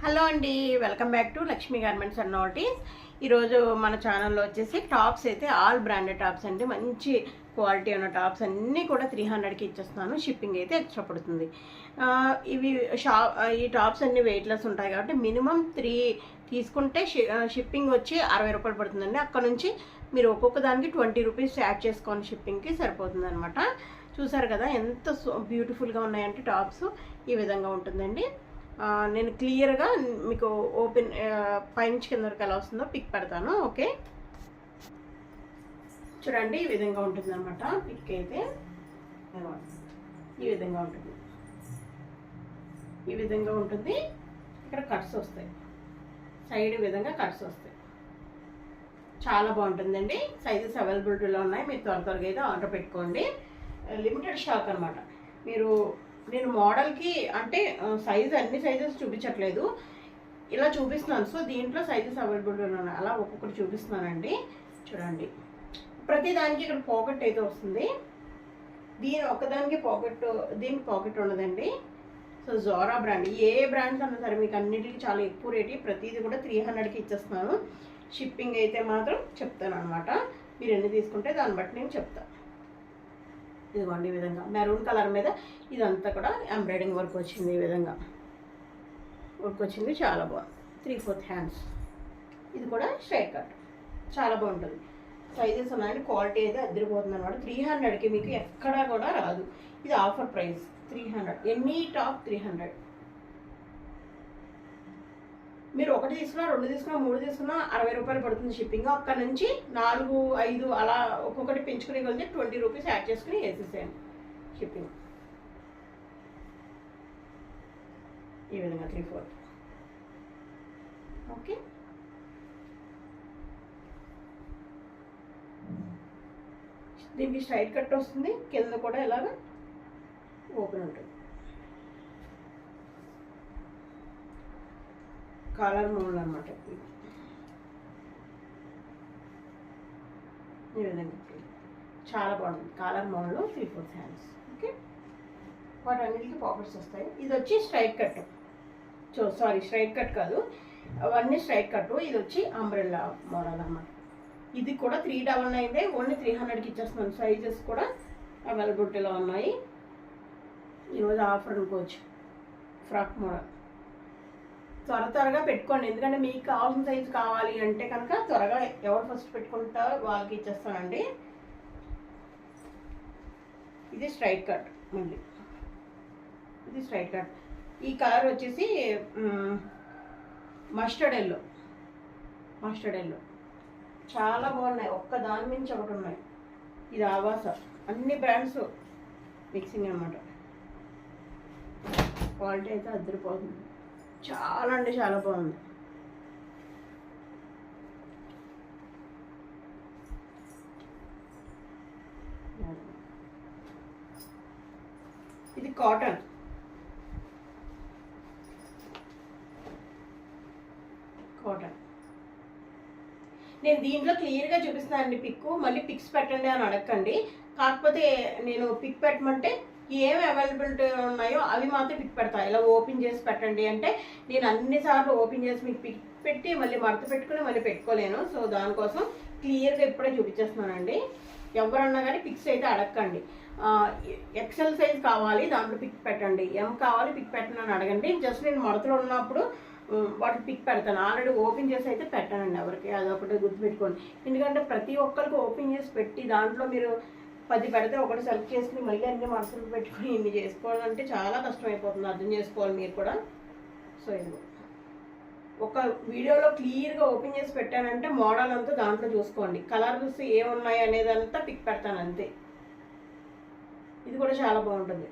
Hello అండి, welcome back to Lakshmi garments and notice. ఈరోజు మన ఛానల్లో వచ్చేసి టాప్స్ అయితే ఆల్ బ్రాండెడ్ టాప్స్ అండి. మంచి క్వాలిటీ ఉన్న టాప్స్ అన్నీ కూడా 300కి ఇచ్చేస్తున్నాను. షిప్పింగ్ అయితే ఎక్స్ట్రా పడుతుంది. ఇవి ఈ టాప్స్ అన్నీ వెయిట్లెస్ ఉంటాయి కాబట్టి మినిమం 3 తీసుకుంటే షిప్పింగ్ వచ్చి 60 రూపాయలు పడుతుందండి. అక్కడ నుంచి మీరు ఒక్కొక్క దానికి 20 రూపీస్ యాడ్ చేసుకోండి, షిప్పింగ్కి సరిపోతుంది అనమాట. చూసారు కదా ఎంత బ్యూటిఫుల్గా ఉన్నాయంటే టాప్స్ ఈ విధంగా ఉంటుందండి. నేను క్లియర్గా మీకు ఓపెన్ పైనుంచి కింద వరకు ఎలా వస్తుందో పిక్ పెడతాను. ఓకే, చూడండి ఈ విధంగా ఉంటుంది అనమాట. పిక్ అయితే ఈ విధంగా ఉంటుంది, ఈ విధంగా ఉంటుంది. ఇక్కడ కట్స్ వస్తాయి, సైడ్ ఈ విధంగా కట్స్ వస్తాయి. చాలా బాగుంటుందండి. సైజెస్ అవైలబిలిటీలో ఉన్నాయి. మీరు త్వరగా అయితే ఆర్డర్ పెట్టుకోండి. లిమిటెడ్ స్టాక్ అనమాట. నేను మోడల్కి అంటే సైజు అన్ని సైజెస్ చూపించట్లేదు, ఇలా చూపిస్తున్నాను. సో దీంట్లో సైజెస్ అవైలబుల్ ఉన్నాయి, అలా ఒక్కొక్కటి చూపిస్తున్నానండి. చూడండి, ప్రతి దానికి ఇక్కడ పాకెట్ అయితే వస్తుంది. దీనికి పాకెట్ ఉండదండి. సో జోరా బ్రాండ్, ఏ బ్రాండ్స్ అన్నా సరే మీకు అన్నిటికీ చాలా ఎక్కువ రేటు. ప్రతిదీ కూడా 300కి ఇచ్చేస్తున్నాను. షిప్పింగ్ అయితే మాత్రం చెప్తాను అనమాట. మీరు ఎన్ని తీసుకుంటే దాన్ని బట్టి నేను చెప్తాను. ఇదిగోండి ఈ విధంగా మెరూన్ కలర్ మీద ఇదంతా కూడా ఎంబ్రాయిడింగ్ వర్క్ వచ్చింది. ఈ విధంగా వర్క్ వచ్చింది, చాలా బాగుంది. 3/4 హ్యాండ్స్. ఇది కూడా స్ట్రైట్ కట్, చాలా బాగుంటుంది. సైజెస్ ఉన్నాయండి. క్వాలిటీ అయితే అద్దరిపోతుంది అనమాట. 300కి మీకు ఎక్కడా కూడా రాదు. ఇది ఆఫర్ ప్రైస్ 300. Any top 300. మీరు 1 తీసుకున్నా, 2 తీసుకున్నా, 3 తీసుకున్నా 60 రూపాయలు పడుతుంది షిప్పింగ్. అక్కడ నుంచి 4, 5 అలా ఒక్కొక్కటి పెంచుకునే కొద్ది 20 రూపీస్ యాడ్ చేసుకుని వేసేసేయండి షిప్పింగ్. ఈ విధంగా 3/4. ఓకే, దీనికి స్ట్రైట్ కట్ వస్తుంది. కింద కూడా ఇలాగా ఓపెన్ ఉంటుంది. కాలర్ మోడల్ అనమాట. ఈ విధంగా చాలా బాగుంది. Caller model 3/4 hands. ఓకే, వాటన్నిటికీ పాకెట్స్ వస్తాయి. ఇది వచ్చి స్ట్రైట్ కట్. స్ట్రైట్ కట్ కాదు, అవన్నీ స్ట్రైట్ కట్. ఇది వచ్చి అంబ్రెల్లా మోడల్ అన్నమాట. ఇది కూడా 399. ఓన్లీ 300కి ఇచ్చేస్తున్నాను. సైజెస్ కూడా అవైలబిలిటీలో ఉన్నాయి. ఈరోజు ఆఫర్ అనుకోవచ్చు. ఫ్రాక్ మోడల్ త్వరగా పెట్టుకోండి, ఎందుకంటే మీకు కావాల్సిన సైజు కావాలి అంటే కనుక త్వరగా ఎవరు ఫస్ట్ పెట్టుకుంటారో వాళ్ళకి ఇచ్చేస్తానండి. ఇది స్ట్రైట్ కట్. మళ్ళీ ఇది స్ట్రైట్ కట్. ఈ కలర్ వచ్చేసి మస్టర్డ్ ఎల్లో. చాలా బాగున్నాయి. ఒక్క దాని నుంచి ఒకటి ఉన్నాయి. ఇది ఆవాస. అన్ని బ్రాండ్స్ మిక్సింగ్ అనమాట. క్వాలిటీ అయితే అద్దరిపోతుంది. చాలా అంటే చాలా బాగుంది. ఇది కాటన్. నేను దీంట్లో క్లియర్గా చూపిస్తానండి పిక్. మళ్ళీ పిక్స్ పెట్టండి అని అడగండి. కాకపోతే నేను పిక్ పెట్టమంటే ఏమి అవైలబిలిటీ ఉన్నాయో అవి మాత్రం పిక్ పెడతా. ఇలా ఓపెన్ చేసి పెట్టండి అంటే నేను అన్నిసార్లు ఓపెన్ చేసి మీకు పిక్ పెట్టి మళ్ళీ మడత పెట్టుకుని మళ్ళీ పెట్టుకోలేను. సో దానికోసం క్లియర్గా ఇప్పుడే చూపించేస్తున్నానండి. ఎవరన్నా కానీ పిక్స్ అయితే అడగండి. ఎక్సెల్ సైజ్ కావాలి, దాంట్లో పిక్ పెట్టండి. ఎం కావాలి, పిక్ పెట్టండి అని అడగండి. జస్ట్ నేను మడతలో ఉన్నప్పుడు వాటికి పిక్ పెడతాను. ఆల్రెడీ ఓపెన్ చేసి అయితే పెట్టానండి ఎవరికి. అదొకటి గుర్తుపెట్టుకోండి. ఎందుకంటే ప్రతి ఒక్కరికి ఓపెన్ చేసి పెట్టి దాంట్లో మీరు 10 పెడితే ఒకటి సెలెక్ట్ చేసుకుని మళ్ళీ అన్ని మనసులు పెట్టుకుని ఇన్ని చేసుకోవాలంటే చాలా కష్టమైపోతుంది. అర్థం చేసుకోవాలి మీరు కూడా. సో ఇది ఒక వీడియోలో క్లియర్గా ఓపెన్ చేసి పెట్టానంటే మోడల్ అంతా దాంట్లో చూసుకోండి. కలర్స్ ఏమున్నాయి అనేది అంతా పిక్ పెడతాను అంతే. ఇది కూడా చాలా బాగుంటుంది.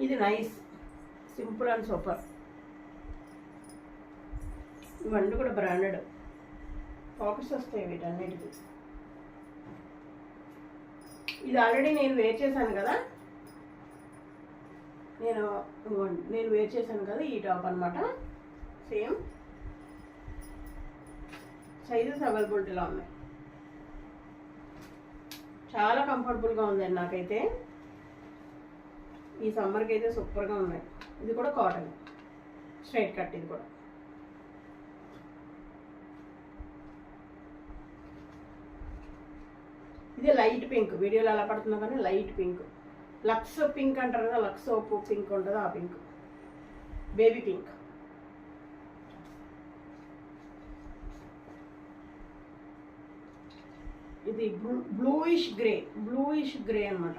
ఇది నైస్, సింపుల్ అండ్ సూపర్. ఇవన్నీ కూడా బ్రాండెడ్. పాకెట్స్ వస్తాయి వీటన్నిటికీ. ఇది ఆల్రెడీ నేను వేర్ చేశాను కదా, ఈ టాప్ అనమాట. సేమ్ సైజెస్ అవైలబిలిటీలో ఉన్నాయి. చాలా కంఫర్టబుల్గా ఉందండి నాకైతే. ఈ సమ్మర్కి అయితే సూపర్గా ఉన్నాయి. ఇది కూడా కాటన్ స్ట్రైట్ కట్. ఇది కూడా ఇది లైట్ పింక్, వీడియోలో ఎలా పడుతుందో కానీ లైట్ పింక్, లక్స్ పింక్ అంటారు కదా, లక్స్ సోపు పింక్ ఉంటుంది ఆ పింక్, బేబీ పింక్. ఇది బ్లూయిష్ గ్రే అనమాట.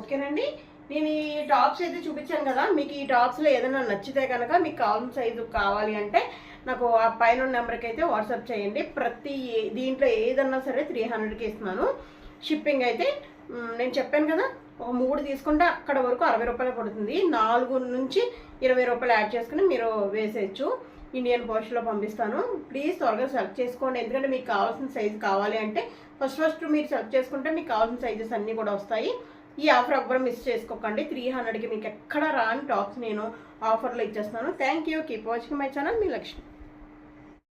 ఓకేనండి, నేను ఈ టాప్స్ అయితే చూపించాను కదా, మీకు ఈ టాప్స్లో ఏదైనా నచ్చితే కనుక మీకు కావాల్సిన సైజు కావాలి అంటే నాకు ఆ పైన నెంబర్కి అయితే వాట్సాప్ చేయండి. ప్రతి దీంట్లో ఏదన్నా సరే 300కి ఇస్తున్నాను. షిప్పింగ్ అయితే నేను చెప్పాను కదా, ఒక 3 తీసుకుంటే అక్కడ వరకు 60 రూపాయలు పడుతుంది. 4 నుంచి 20 రూపాయలు యాడ్ చేసుకుని మీరు వేసేయచ్చు. ఇండియన్ పోస్ట్లో పంపిస్తాను. ప్లీజ్ త్వరగా సెలెక్ట్ చేసుకోండి, ఎందుకంటే మీకు కావాల్సిన సైజు కావాలి అంటే ఫస్ట్ మీరు సెలెక్ట్ చేసుకుంటే మీకు కావాల్సిన సైజెస్ అన్నీ కూడా వస్తాయి. ఈ ఆఫర్ ఎవ్వరు మిస్ చేసుకోకండి. 300కి మీకు ఎక్కడ రాని టాప్స్ నేను ఆఫర్లో ఇచ్చేస్తున్నాను. Thank you. Keep watching my channel. Me Lakshmi.